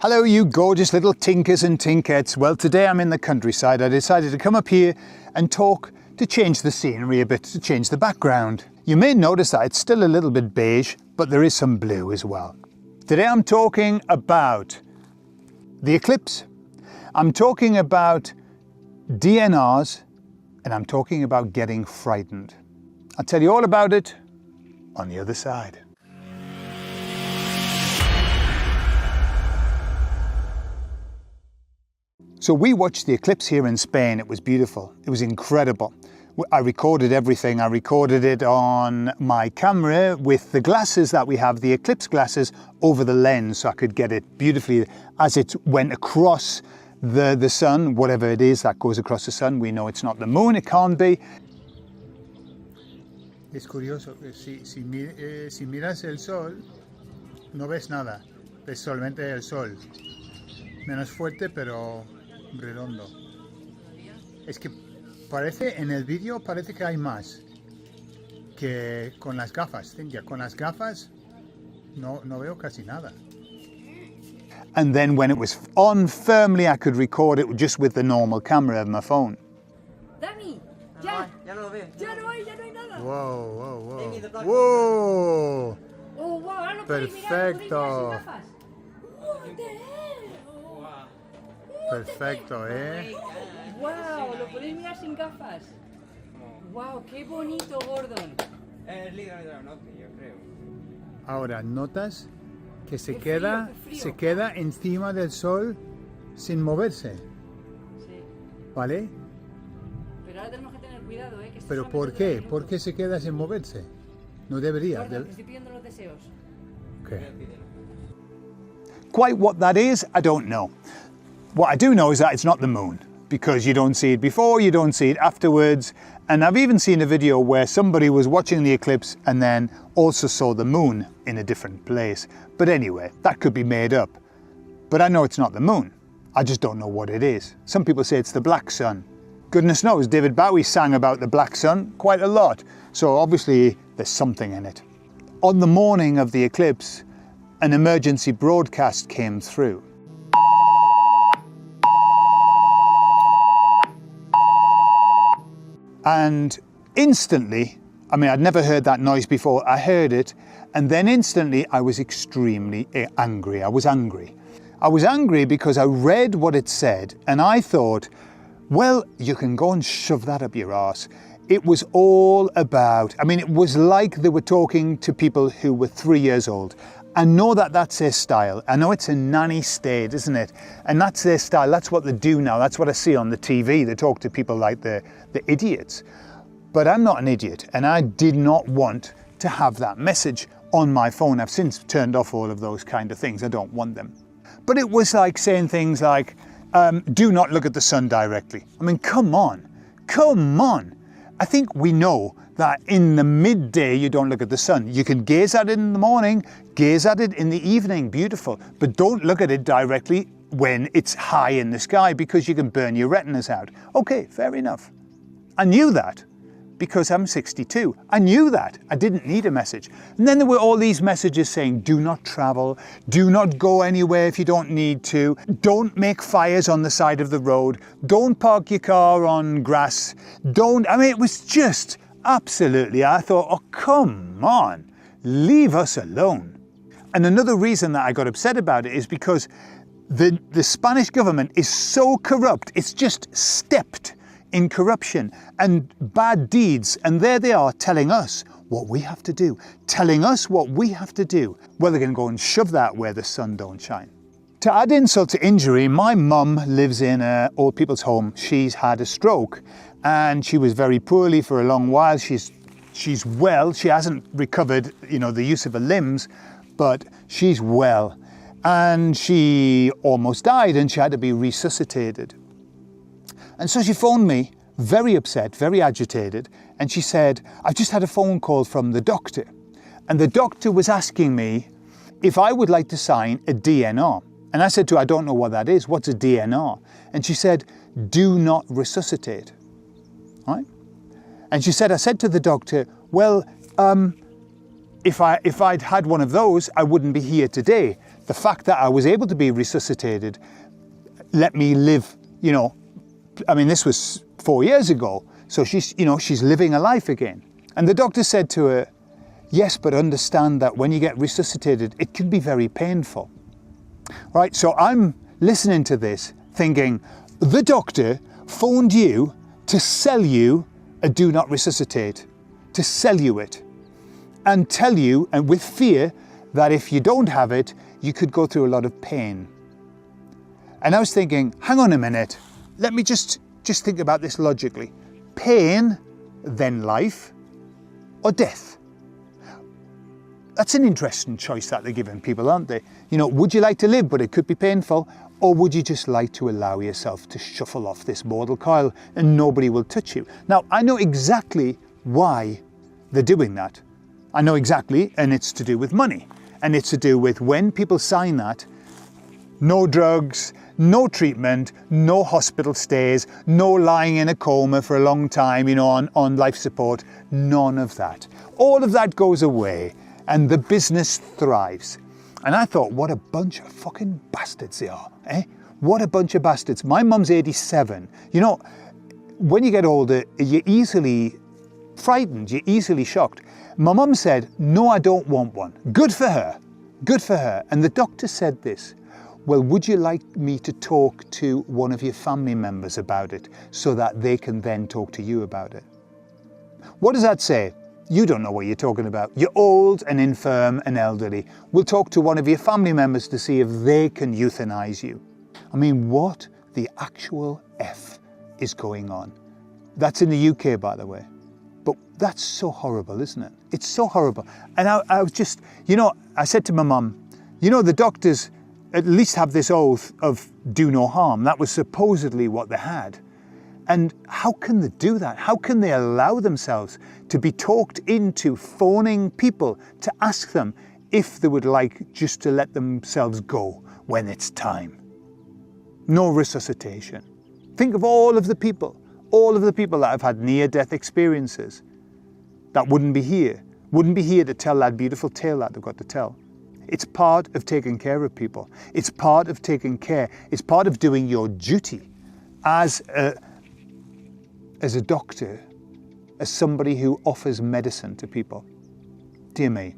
Hello you gorgeous little tinkers and tinkettes. Well, today I'm in the countryside. I decided to come up here and talk to change the scenery a bit, to change the background. You may notice that it's still a little bit beige, but there is some blue as well. Today I'm talking about the eclipse. I'm talking about DNRs, and I'm talking about getting frightened. I'll tell you all about it on the other side. So we watched the eclipse here in Spain. It was beautiful. It was incredible. I recorded everything. I recorded it on my camera with the glasses that we have, the eclipse glasses, over the lens, so I could get it beautifully as it went across the sun, whatever it is that goes across the sun. We know it's not the moon, it can't be. Es curioso, si miras el sol, no ves nada, ves solamente el sol. Menos fuerte, pero redondo. Es que parece, en el vídeo parece que hay más que con las gafas, Cintia. Con las gafas no veo casi nada. And then when it was on firmly, I could record it just with the normal camera of my phone. Dani, ya no lo veo. Ya no hay nada. Whoa. Whoa. Oh, wow, ahora lo podéis mirar, Perfecto. sin gafas. Perfecto, ¿eh? Wow, lo podéis mirar sin gafas. Wow, qué bonito, Gordon. Es líder de la noche, yo creo. Ahora, ¿notas que se Qué queda encima del sol sin moverse? Sí, ¿Vale? pero ahora tenemos que tener cuidado, que esto ¿Pero solamente por dura qué? minutos. ¿Por qué se queda sin moverse? No debería. Gordon, te estoy pidiendo los deseos. Okay. Quite what that is, I don't know. What I do know is that it's not the moon, because you don't see it before, you don't see it afterwards. And I've even seen a video where somebody was watching the eclipse and then also saw the moon in a different place. But anyway, that could be made up. But I know it's not the moon. I just don't know what it is. Some people say it's the black sun. Goodness knows, David Bowie sang about the black sun quite a lot. So obviously there's something in it. On the morning of the eclipse, an emergency broadcast came through. And instantly, I mean, I'd never heard that noise before. I heard it, and then instantly I was extremely angry. I was angry. I was angry because I read what it said, and I thought, well, you can go and shove that up your arse. It was all about, I mean, it was like they were talking to people who were 3 years old. I know that that's their style. I know it's a nanny state, isn't it? And that's their style. That's what they do now. That's what I see on the TV. They talk to people like the idiots. But I'm not an idiot, and I did not want to have that message on my phone. I've since turned off all of those kind of things. I don't want them. But it was like saying things like, do not look at the sun directly. I mean, come on. Come on. I think we know that in the midday you don't look at the sun. You can gaze at it in the morning, gaze at it in the evening, beautiful, but don't look at it directly when it's high in the sky because you can burn your retinas out. Okay, fair enough. I knew that because I'm 62. I knew that. I didn't need a message. And then there were all these messages saying, do not travel, do not go anywhere if you don't need to, don't make fires on the side of the road, don't park your car on grass, I mean, it was just absolutely, I thought, oh, come on, leave us alone. And another reason that I got upset about it is because the Spanish government is so corrupt, it's just stepped in corruption and bad deeds. And there they are telling us what we have to do, telling us what we have to do. Well, they're going to go and shove that where the sun don't shine. To add insult to injury, my mum lives in an old people's home. She's had a stroke and she was very poorly for a long while. She's well. She hasn't recovered, the use of her limbs, but she's well. And she almost died and she had to be resuscitated. And so she phoned me, very upset, very agitated, and she said, I've just had a phone call from the doctor. And the doctor was asking me if I would like to sign a DNR. And I said to her, I don't know what that is. What's a DNR? And she said, do not resuscitate. Right? And she said, I said to the doctor, well, if I'd had one of those, I wouldn't be here today. The fact that I was able to be resuscitated let me live, you know, I mean, this was 4 years ago. So she's, you know, she's living a life again. And the doctor said to her, yes, but understand that when you get resuscitated, it can be very painful. Right, so I'm listening to this thinking, the doctor phoned you to sell you a do not resuscitate, to sell you it, and tell you, and with fear, that if you don't have it, you could go through a lot of pain. And I was thinking, hang on a minute, let me just think about this logically. Pain, then life, or death? That's an interesting choice that they're giving people, aren't they? You know, would you like to live, but it could be painful? Or would you just like to allow yourself to shuffle off this mortal coil and nobody will touch you? Now, I know exactly why they're doing that. I know exactly, and it's to do with money. And it's to do with when people sign that, no drugs, no treatment, no hospital stays, no lying in a coma for a long time, you know, on life support, none of that. All of that goes away and the business thrives. And I thought, what a bunch of fucking bastards they are, eh? What a bunch of bastards. My mum's 87. You know, when you get older, you're easily frightened, you're easily shocked. My mum said, no, I don't want one. Good for her, good for her. And the doctor said this, well, would you like me to talk to one of your family members about it so that they can then talk to you about it? What does that say? You don't know what you're talking about. You're old and infirm and elderly. We'll talk to one of your family members to see if they can euthanize you. I mean, what the actual F is going on? That's in the UK, by the way. But that's so horrible, isn't it? It's so horrible. And I was just, you know, I said to my mum, you know, the doctors at least have this oath of do no harm. That was supposedly what they had. And how can they do that? How can they allow themselves to be talked into phoning people to ask them if they would like just to let themselves go when it's time? No resuscitation. Think of all of the people that have had near-death experiences that wouldn't be here to tell that beautiful tale that they've got to tell. It's part of taking care of people. It's part of taking care. It's part of doing your duty as a doctor, as somebody who offers medicine to people. Dear me,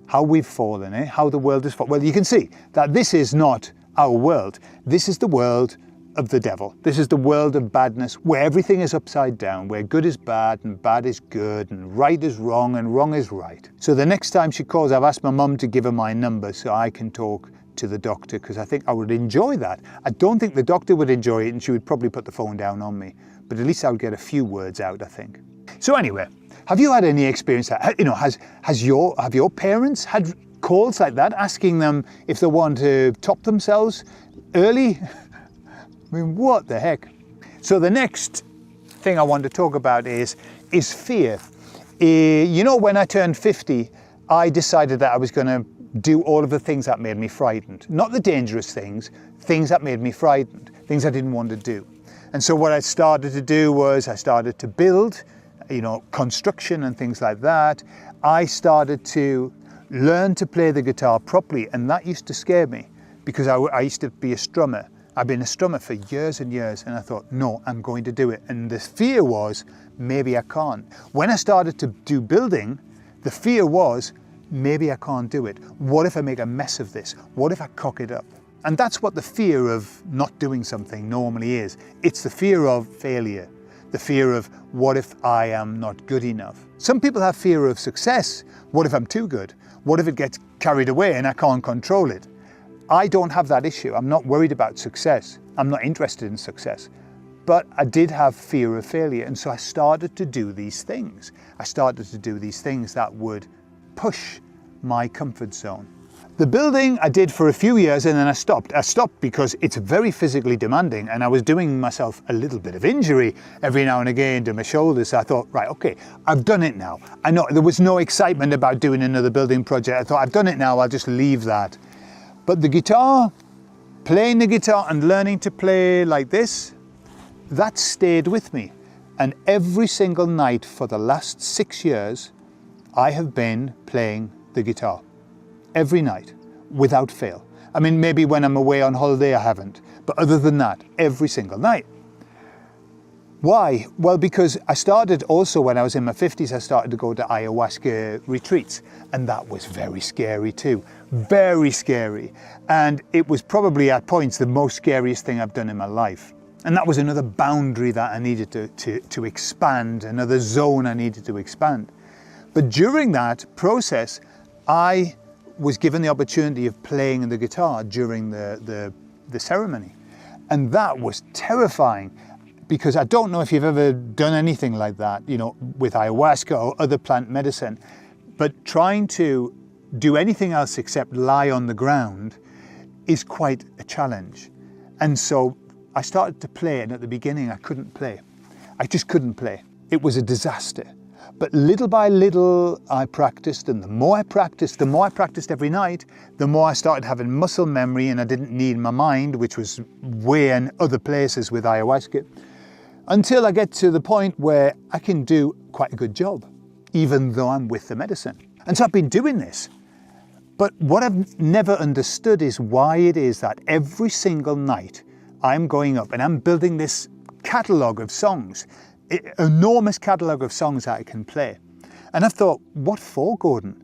how we've fallen, eh? How the world has fallen. Well, you can see that this is not our world. This is the world of the devil. This is the world of badness, where everything is upside down, where good is bad and bad is good and right is wrong and wrong is right. So the next time she calls, I've asked my mum to give her my number so I can talk to the doctor, because I think I would enjoy that. I don't think the doctor would enjoy it and she would probably put the phone down on me, but at least I would get a few words out, I think. So anyway, have you had any experience that, you know, have your parents had calls like that, asking them if they want to top themselves early? I mean, what the heck? So the next thing I want to talk about is fear. You know, when I turned 50, I decided that I was going to do all of the things that made me frightened. Not the dangerous things that made me frightened, things I didn't want to do. And so what I started to do was I started to build, you know, construction and things like that. I started to learn to play the guitar properly, and that used to scare me because I used to be a strummer. I've been a strummer for years and years, and I thought, no, I'm going to do it. And the fear was, maybe I can't. When I started to do building, the fear was, maybe I can't do it. What if I make a mess of this? What if I cock it up? And that's what the fear of not doing something normally is. It's the fear of failure, the fear of what if I am not good enough. Some people have fear of success. What if I'm too good? What if it gets carried away and I can't control it? I don't have that issue. I'm not worried about success. I'm not interested in success. But I did have fear of failure. And so I started to do these things. I started to do these things that would push my comfort zone. The building I did for a few years and then I stopped. I stopped because it's very physically demanding and I was doing myself a little bit of injury every now and again to my shoulders. So I thought, right, okay, I've done it now. I know there was no excitement about doing another building project. I thought, I've done it now, I'll just leave that. But the guitar, playing the guitar and learning to play like this, that stayed with me. And every single night for the last 6 years, I have been playing the guitar. Every night, without fail. I mean, maybe when I'm away on holiday I haven't, but other than that, every single night. Why? Well, because I started also when I was in my 50s, I started to go to ayahuasca retreats, and that was very scary too, very scary. And it was probably at points the most scariest thing I've done in my life. And that was another boundary that I needed to expand, another zone I needed to expand. But during that process, I was given the opportunity of playing the guitar during the ceremony. And that was terrifying, because I don't know if you've ever done anything like that, you know, with ayahuasca or other plant medicine, but trying to do anything else except lie on the ground is quite a challenge. And so I started to play, and at the beginning I couldn't play. I just couldn't play. It was a disaster. But little by little I practiced, and the more I practiced every night, the more I started having muscle memory, and I didn't need my mind, which was way in other places with ayahuasca, until I get to the point where I can do quite a good job, even though I'm with the medicine. And so I've been doing this. But what I've never understood is why it is that every single night I'm going up and I'm building this catalogue of songs, enormous catalogue of songs that I can play. And I've thought, what for, Gordon?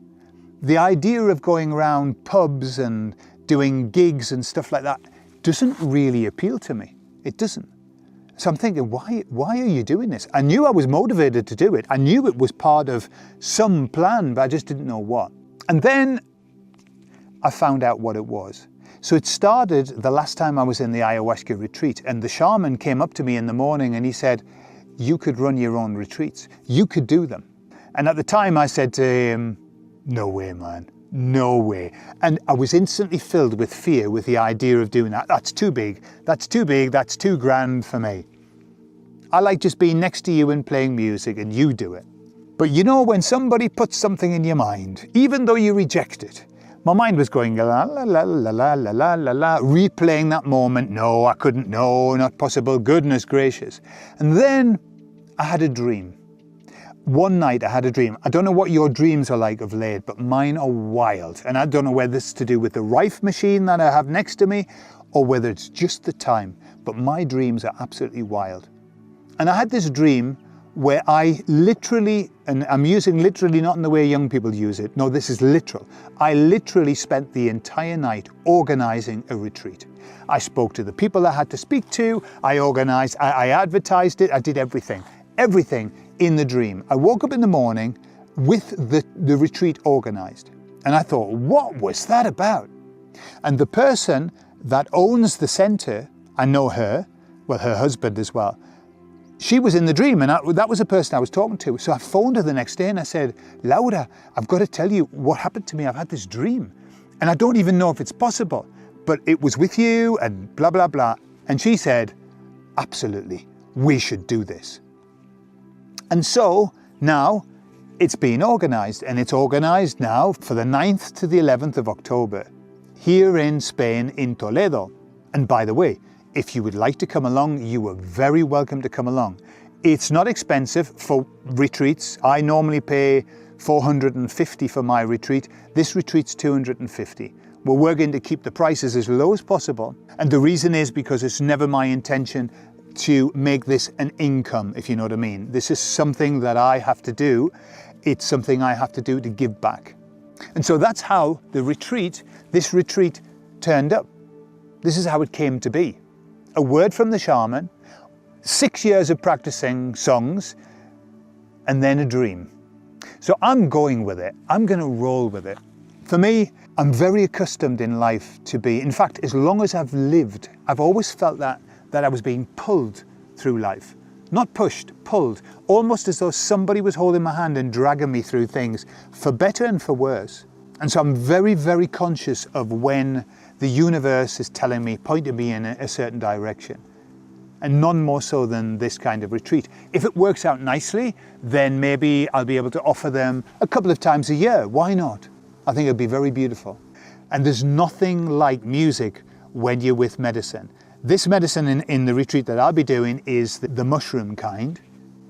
The idea of going around pubs and doing gigs and stuff like that doesn't really appeal to me. It doesn't. So I'm thinking, why are you doing this? I knew I was motivated to do it. I knew it was part of some plan, but I just didn't know what. And then I found out what it was. So it started the last time I was in the ayahuasca retreat, and the shaman came up to me in the morning and he said, you could run your own retreats. You could do them. And at the time I said to him, no way, man. No way. And I was instantly filled with fear with the idea of doing that. That's too big. That's too big. That's too grand for me. I like just being next to you and playing music, and you do it. But you know, when somebody puts something in your mind, even though you reject it, my mind was going la la la la la la la la la, replaying that moment. No, I couldn't. No, not possible. Goodness gracious. And then I had a dream. One night I had a dream. I don't know what your dreams are like of late, but mine are wild. And I don't know whether it's to do with the Rife machine that I have next to me, or whether it's just the time. But my dreams are absolutely wild. And I had this dream where I literally, and I'm using literally not in the way young people use it. No, this is literal. I literally spent the entire night organizing a retreat. I spoke to the people I had to speak to. I organized, I advertised it. I did everything. Everything in the dream. I woke up in the morning with the retreat organized. And I thought, what was that about? And the person that owns the center, I know her, well, her husband as well. She was in the dream, and that was the person I was talking to. So I phoned her the next day and I said, Laura, I've got to tell you what happened to me. I've had this dream and I don't even know if it's possible, but it was with you and blah, blah, blah. And she said, absolutely, we should do this. And so now it's been organised, and it's organised now for the 9th to the 11th of October here in Spain, in Toledo. And by the way, if you would like to come along, you are very welcome to come along. It's not expensive for retreats. I normally pay 450 for my retreat. This retreat's 250. We're working to keep the prices as low as possible. And the reason is because it's never my intention to make this an income, if you know what I mean. This is something that I have to do. It's something I have to do to give back. And so that's how this retreat turned up. This is how it came to be. A word from the shaman, 6 years of practicing songs, and then a dream. So I'm going with it. I'm going to roll with it. For me, I'm very accustomed in life to be, in fact, as long as I've lived, I've always felt that I was being pulled through life. Not pushed, pulled, almost as though somebody was holding my hand and dragging me through things, for better and for worse. And so I'm very, very conscious of when the universe is telling me, pointing me in a certain direction. And none more so than this kind of retreat. If it works out nicely, then maybe I'll be able to offer them a couple of times a year. Why not? I think it'd be very beautiful. And there's nothing like music when you're with medicine. This medicine in the retreat that I'll be doing is the mushroom kind,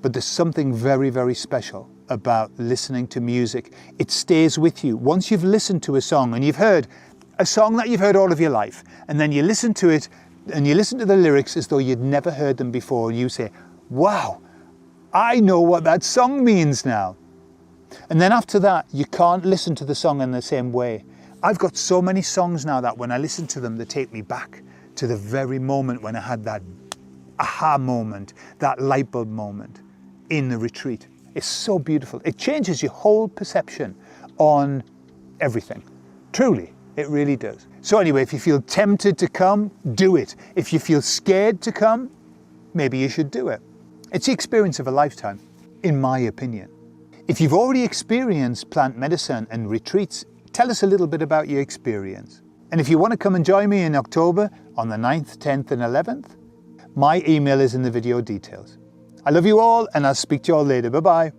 but there's something very, very special about listening to music. It stays with you. Once you've listened to a song and you've heard a song that you've heard all of your life, and then you listen to it and you listen to the lyrics as though you'd never heard them before, and you say, wow, I know what that song means now. And then after that, you can't listen to the song in the same way. I've got so many songs now that when I listen to them, they take me back to the very moment when I had that aha moment, that light bulb moment in the retreat. It's so beautiful. It changes your whole perception on everything. Truly, it really does. So anyway, if you feel tempted to come, do it. If you feel scared to come, maybe you should do it. It's the experience of a lifetime, in my opinion. If you've already experienced plant medicine and retreats, tell us a little bit about your experience. And if you want to come and join me in October on the 9th, 10th and 11th, my email is in the video details. I love you all, and I'll speak to you all later. Bye-bye.